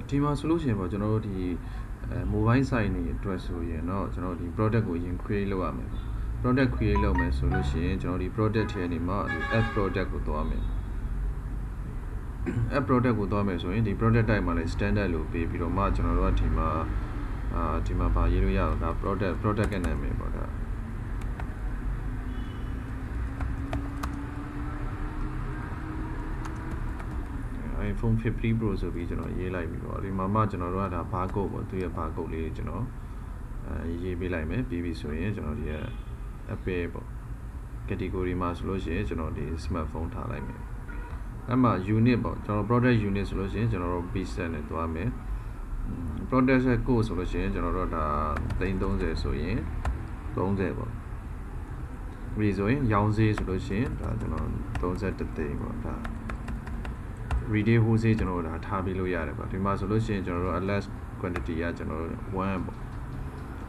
ဒီမှာဆိုလို့ရှိရင်ပေါ့ကျွန်တော်တို့ဒီmobile site နေအတွက်ဆိုရင်တော့ကျွန်တော်တို့ဒီ product ကိုအရင် create လုပ်ရမယ်ပေါ့ product create လုပ်မယ်ဆိုလို့ရှိရင်ကျွန်တော်ဒီ product ထဲနေမှာဒီ add product ကိုသွားမယ် add product ကိုသွားမယ်ဆိုရင်ဒီ product type မှာလည်း standard လို့ပေးပြီးတော့မှကျွန်တော်တို့ကဒီမှာဗာရေးလို့ရအောင်ဒါ product ရဲ့နာမည်ပေါ့ဒါiPhone 50 Pro ဆိုပြီးကျွန်တော်ရေးလိုက်ပြီးတော့ဒီမှာမှကျွန်တော်တို့ကဒါ barcode ပေါ့သူရဲ့ barcode လေးကျွန်တော်ရေးပေးလိုက်မယ်ပြီးပြီဆိုရင်ကျွန်တော်ဒီရဲ့ Apple ပေါ့ category မှာဆိုလို့ရှိရင်ကျွန်တော်ဒီ smartphone ထားလိုက်မယ်အဲ့မှာ unit ပေါ့ကျွန်တော် product unit ဆိုလို့ရှိရင်ကျွန်တော်တို့ pixel နဲ့တွားမယ် product code ဆိုလို့ရှိရင်ကျွန်တော်တို့ဒါ330ဆိုရင်30ပေါ့ပြီးဆိုရင်ရောင်းဈေးဆိုလို့ရှိရင်ဒါကျွန်တော်31သိန်းပေါ့ဒါ retail wholesale ကျွန်တော်တို့ဒါထားပေးလို့ရတယ်ပေါ့ဒီမှာဆိုလို့ရှိရင်ကျွန်တော်တို့ less quantity ကကျွန်တော်တို့1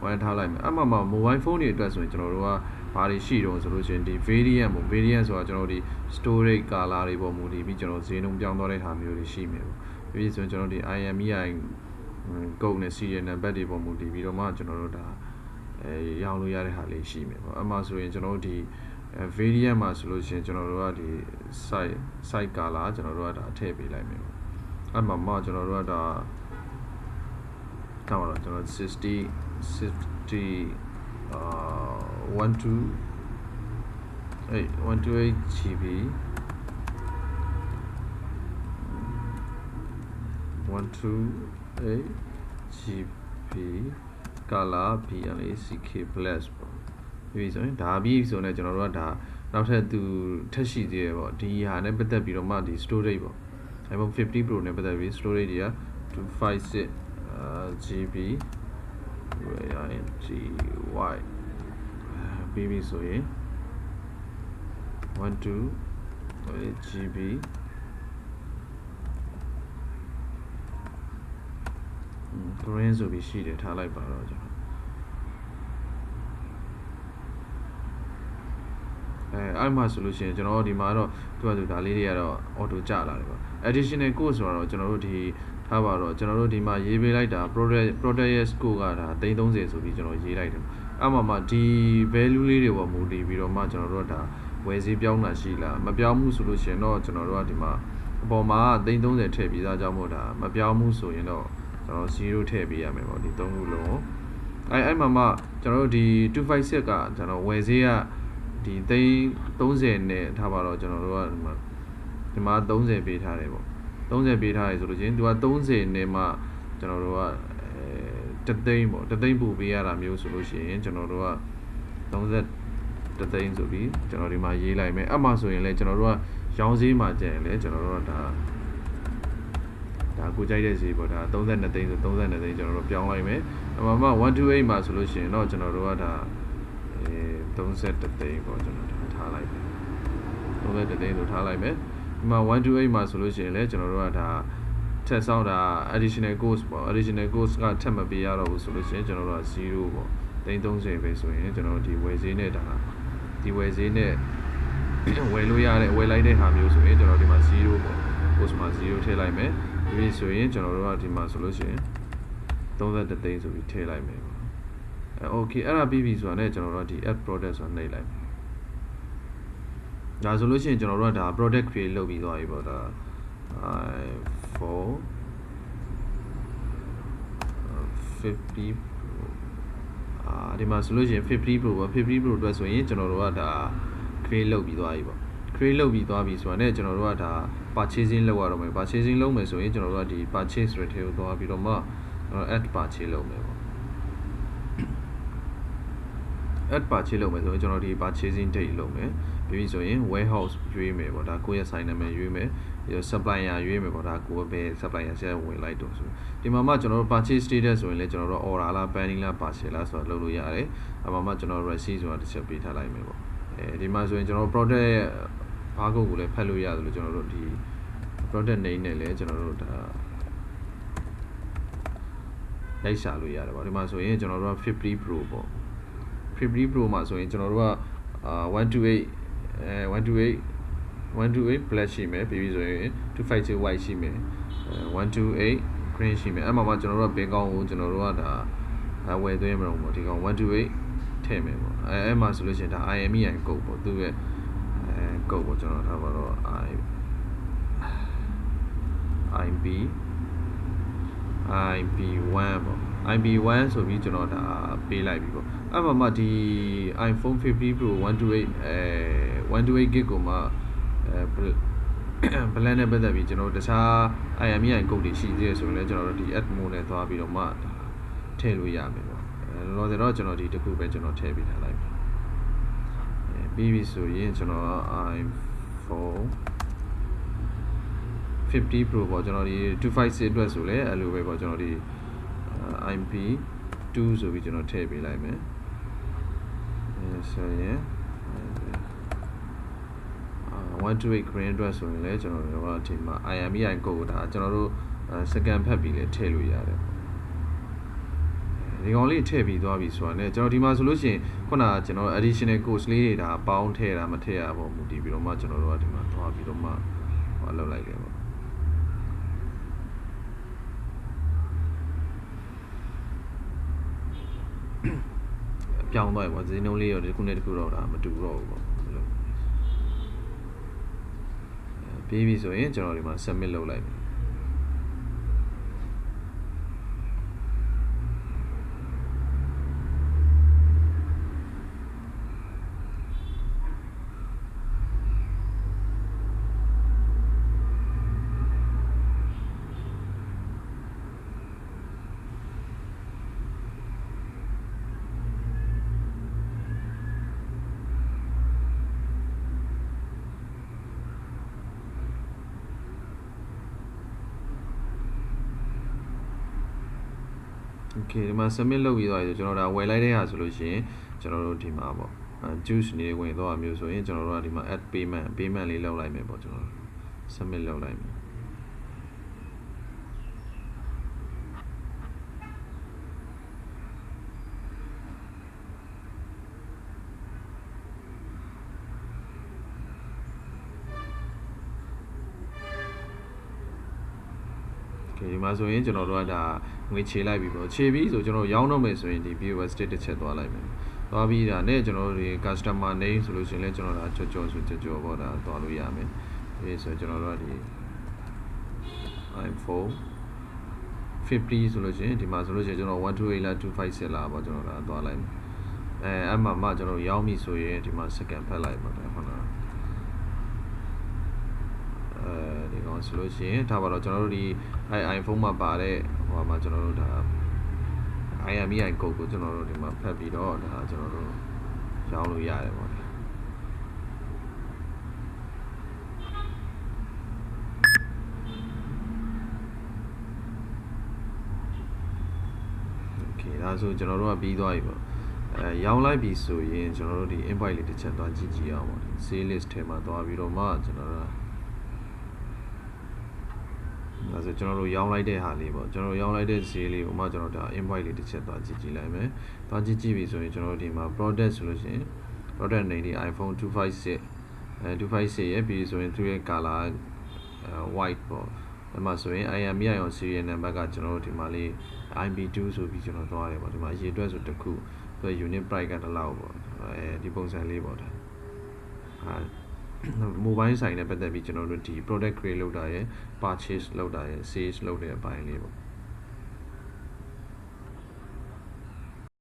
ပေါ့1ထားလိုက်မယ်အမှ mobile phone တွေအတွက်ဆိုရင်ကျွန်တော်တို့ကဘာတွေရှိတော့ဆိုလို့ရှိရင်ဒီ variant ပေါ့ variant ဆိုတာကျွန်တော်တို့ဒီ storage color တွေပေါ်မူတည်ပြီးကျွန်တော်ဈေးနှုန်းပြောင်းသွားတဲ့ဟာမျိုးတွေရှိမယ်ပေါ့ပြီးဆိုရင်ကျွန်တော်ဒီ IMEI code နဲ့ serial number တွေပေါ်မူတည်ပြီးတော့မှကျွန်တော်တို့ဒါရောင်းလို့ရတဲ့ဟာလေးရှိမယ်ပေါ့အမှဆိုရင်ကျွန်တော်တို့ဒီvariant မှာဆိုလို့ရှိရင်ကျွန်တော်တို့ကဒီ site color ကျွန်တော်တို့ကဒါထည့်ပေးလိုက်မယ်ပေါ့အဲ့မှာကျွန်တော်တို့ကဒါတော့ကျွန်တော်60 128 GB 128 GB color BLACK plus ပေါ့ပြီးဆိုရင်ဒါပြီးဆိုရင်ကျွန်တော်တို့ကဒါနောက်ထပ်သူထက်ရှိသေးတယ်ပေါ့ဒီဟာနဲ့ပတ်သက်ပြီးတော့မှဒီ storage ပေါ့ iPhone 50 Pro နဲ့ပတ်သက်ပြီး storage တွေက256 GB YNGY ပြီးပြီဆိုရင်128 GB green ဆိုပြီးရှိတယ်ထားလိုက်ပါတော့ကျွန်တော်အဲ့မှာဆိုလို့ရှိရင်ကျွန်တော်ဒီမှာတော့သူကဒါလေးတွေကတော့ auto ကျလာတယ်ပေါ့ additional code ဆိုတော့ကျွန်တော်တို့ဒီထားပါတော့ကျွန်တော်တို့ဒီမှာရေးပေးလိုက်တာ product ရဲ့ score ကဒါ330ဆိုပြီးကျွန်တော်ရေးလိုက်တယ်အဲ့မှာဒီ value လေးတွေပေါ်မူတည်ပြီးတော့မှကျွန်တော်တို့ကဒါဝယ်ဈေးပြောင်းတာရှိလားမပြောင်းမှုဆိုလို့ရှိရင်တော့ကျွန်တော်တို့ကဒီမှာအပေါ်မှာ330ထည့်ပြီးသားကြောင့်မို့ဒါမပြောင်းမှုဆိုရင်တော့ကျွန်တော်0ထည့်ပေးရမယ်ပေါ့ဒီ3ခုလုံးအဲ့မှာကျွန်တော်တို့ဒီ256ကကျွန်တော်ဝယ်ဈေးကဒီ30နဲ့ထားပါတော့ကျွန်တော်တို့ကဒီမှာ30ပေးထားတယ်ပေါ့30ပေးထားရဆိုလို့ချင်းသူက30နဲ့မှကျွန်တော်တို့ကတသိန်းပေါ့တသိန်းပို့ပေးရတာမျိုးဆိုလို့ရှိရင်ကျွန်တော်တို့က30သိန်းဆိုပြီးကျွန်တော်ဒီမှာရေးလိုက်မယ်အမှဆိုရင်လည်းကျွန်တော်တို့ကရောင်းဈေးမှာကျရင်လည်းကျွန်တော်တို့ကဒါကိုကြိုက်တဲ့ဈေးပေါ့ဒါ32သိန်းဆို32သိန်းကျွန်တော်တို့ပြောင်းလိုက်မယ်အမှ128မှာဆိုလို့ရှိရင်တော့ကျွန်တော်တို့ကဒါ31သိန်းပေါ့ကျွန်တော်ထားလိုက်မယ်31သိန်းဆိုထားလိုက်မယ်ဒီမှာ128မှာဆိုလို့ရှိရင်လည်းကျွန်တော်တို့ကဒါထက်ဆောင်တာ additional cost ပေါ့ additional cost ကထပ်မပေးရတော့ဘူးဆိုလို့ရှိရင်ကျွန်တော်တို့က0ပေါ့330ပဲဆိုရင်ကျွန်တော်တို့ဒီဝယ်ဈေးနဲ့ဒါဒီဝယ်ဈေးနဲ့ဝယ်လို့ရတဲ့ဝယ်လိုက်တဲ့ဟာမျိုးဆိုရင်ကျွန်တော်ဒီမှာ0ပေါ့ cost မှာ0ထည့်လိုက်မယ်ဒီဆိုရင်ကျွန်တော်တို့ကဒီမှာဆိုလို့ရှိရင်31သိန်းဆိုပြီးထည့်လိုက်မယ်ပေါ့okay အဲ့ဒါပြီးပြီဆိုတာနဲ့ကျွန်တော်တို့ဒီ add product ဆိုတာနှိပ်လိုက်ဒါဆိုလို့ရှိရင်ကျွန်တော်တို့ကဒါ product create လုပ်ပြီးသွားပြီပေါ့ဒါiPhone 50 ဒီမှာဆိုလို့ရှိရင်50 Pro ပေါ့50 Pro အတွက်ဆိုရင်ကျွန်တော်တို့ကဒါ create လုပ်ပြီးသွားပြီပေါ့ create လုပ်ပြီးသွားပြီဆိုတာနဲ့ကျွန်တော်တို့ကဒါ purchasing လုပ်ရတော့မယ် purchasing လုပ်မယ်ဆိုရင်ကျွန်တော်တို့ကဒီ purchase rate ကိုသွားပြီးတော့မှadd purchase လုပ်မယ်ပေါ့ add purchase လုပ်မယ်ဆိုရင်ကျွန်တော်ဒီ purchasing date လုပ်မယ်ပြီးဆိုရင် warehouse ရွေးမယ်ပေါ့ဒါကိုယ့်ရဲ့ sign နာမည်ရွေးမယ်ပြီးတော့ supplier ရွေးမယ်ပေါ့ဒါကိုယ့်ဘယ် supplier ဆက်ဝင်လိုက်တော့ဆိုဒီမှာမှကျွန်တော်တို့ purchase status ဆိုရင်လည်းကျွန်တော်တို့ order လား pending လား partial လားဆိုတာလုပ်လို့ရတယ်အမှကျွန်တော် receipt ဆိုတာတစ်ချက်ပေးထားလိုက်မယ်ပေါ့ဒီမှာဆိုရင်ကျွန်တော် product ရဲ့ barcode ကိုလည်းဖတ်လို့ရတယ်လို့ကျွန်တော်တို့ဒီ product name နဲ့လည်းကျွန်တော်တို့ဒါလိုက်ရှာလို့ရတယ်ပေါ့ဒီမှာဆိုရင်ကျွန်တော်တို့က50 Pro ပေါ့50 Pro မှာဆိုရင်ကျွန်တော်တို့က128 plus ရှိမယ်ပြီးပြီဆိုရင်256 white ရှိမယ်128 green ရှိမယ်အဲ့မှာကျွန်တော်တို့ကဘယ်ကောင်ကိုကျွန်တော်တို့ကဒါဝယ်သွင်းမလို့ပေါ့ဒီကောင်128ထည့်မယ်ပေါ့အဲ့မှာဆိုလို့ရှိရင်ဒါ IMEI ကုတ်ပေါ့သူ့ရဲ့ကုတ်ပေါ့ကျွန်တော်ထားပါတော့ IP1 ပေါ့ IP1 ဆိုပြီးကျွန်တော်ဒါပေးလိုက်ပြီပေါ့အဲ့မှာဒီ iPhone 50 Pro 128 GB ကိုမှplan နဲ့ပတ်သက်ပြီးကျွန်တော်တခြား IMEI ကုတ်တွေရှိသေးတယ်ဆိုရင်လည်းကျွန်တော်တို့ဒီ add mode နဲ့သွားပြီးတော့မှထည့်လို့ရမယ်ပေါ့လောလောဆယ်တော့ကျွန်တော်ဒီတစ်ခုပဲကျွန်တော်ထည့်ပေးထားလိုက်ပြီးပြီဆိုရင်ကျွန်တော် iPhone 50 Pro ပေါ့ကျွန်တော်ဒီ256အတွက်ဆိုလဲအဲ့လိုပဲပေါ့ကျွန်တော်ဒီ IP2 ဆိုပြီးကျွန်တော်ထည့်ပေးလိုက်မယ်ဆိုရင်128 green အတွက်ဆိုရင်လဲကျွန်တော်တို့အချိန်မှာ IMEI ကိုဒါကျွန်တော်တို့စကန်ဖတ်ပြီးလဲထည့်လို့ရတယ်ဒီကောင်လေးထည့်ပြီးသွားပြီဆိုတာနဲ့ကျွန်တော်ဒီမှာဆိုလို့ရှိရင်ခုနကကျွန်တော် additional course လေးတွေဒါပေါင်းထည့်တာမထည့်ရပါဘူးဒီပြီးတော့မှကျွန်တော်တို့ကဒီမှာသွားပြီးတော့မှဟောလောက်လိုက်တယ်ပေါ့ပြောင်းသွားပြီပေါ့ဇင်းနှုံးလေးရောဒီခုနဲ့တခုတော့ဒါမတူတော့ဘူးပေါ့ပြီးပြီဆိုရင်ကျွန်တော်ဒီမှာ submit လုပ်လိုက်ပြီโอเคဒီမှာ submit လုပ်ပြီးသွားပြီဆိုကျွန်တော်ဒါဝယ်လိုက်တဲ့ဟာဆိုလို့ရှိရင်ကျွန်တော်တို့ဒီမှာပေါ့juice နေဝင်သွားမျိုးဆိုရင်ကျွန်တော်တို့ကဒီမှာ add payment လေးလုပ်လိုက်မယ်ပေါ့ကျွန်တော် submit လုပ်လိုက်မယ်ဒီမှာဆိုရင်ကျွန်တော်တို့ကဒါငွေချေလိုက်ပြီပေါ့ချေပြီးဆိုကျွန်တော်ရောင်းတော့မယ်ဆိုရင်ဒီ POS state တစ်ချက်သွားလိုက်မယ်သွားပြီးတာနဲ့ကျွန်တော်တို့ဒီ customer name ဆိုလို့ရှိရင်လည်းကျွန်တော်ဒါကြောဆိုကြောပေါ့ဒါသွားလို့ရမယ်ဒီဆိုကျွန်တော်တို့ကဒီ iPhone 50ဆိုလို့ရှိရင်ဒီမှာဆိုလို့ရှိရင်ကျွန်တော်128လား256လားပေါ့ကျွန်တော်ဒါသွားလိုက်မယ်အဲ့မှာမှကျွန်တော်ရောင်းပြီဆိုရင်ဒီမှာ second ဖတ်လိုက်ပါတော့ဟုတ်လားဒီကောင်ဆိုလို့ရှိရင်ဒါပါတော့ကျွန်တော်တို့ဒီ iPhone မှာပါတဲ့ဟိုမှာကျွန်တော်တို့ဒါ IMEI code ကိုကျွန်တော်တို့ဒီမှာဖတ်ပြီးတော့ဒါကျွန်တော်တို့ရောင်းလို့ရတယ်ပေါ့โอเคဒါဆိုကျွန်တော်တို့ကပြီးသွားပြီပေါ့ရောင်းလိုက်ပြီဆိုရင်ကျွန်တော်တို့ဒီ invoice လေးတစ်ချက်သွားကြည့်ကြည့်အောင်ပေါ့ sales list ထဲမှာသွားပြီးတော့မှကျွန်တော်တို့ဒါဆိုကျွန်တော်တို့ရောင်းလိုက်တဲ့ဟာလေးပေါ့ကျွန်တော်ရောင်းလိုက်တဲ့ဈေးလေးကိုမှကျွန်တော်ဒါ invoice လေးတစ်ချက်သွားကြည့်ကြည့်လိုက်မယ်သွားကြည့်ကြည့်ပြီဆိုရင်ကျွန်တော်တို့ဒီမှာ product ဆိုလို့ရှိရင် product name ဒီ iPhone 256 256ရဲ့ပြီးဆိုရင်သူ့ရဲ့ color white ပေါ့အဲ့မှာဆိုရင် IMEI on serial number ကကျွန်တော်တို့ဒီမှာလေး IP2 ဆိုပြီးကျွန်တော်သွားရတယ်ပေါ့ဒီမှာအရေးအတွက်ဆိုတစ်ခုသူ unit price ကတလောက်ပေါ့ဒီပုံစံလေးပေါ့ဒါmobile ဆိုင်နဲ့ပတ်သက်ပြီးကျွန်တော်တို့ဒီ product create လုပ်တာရယ် purchase လုပ်တာရယ် sales လုပ်တဲ့အပိုင်းလေးပေါ့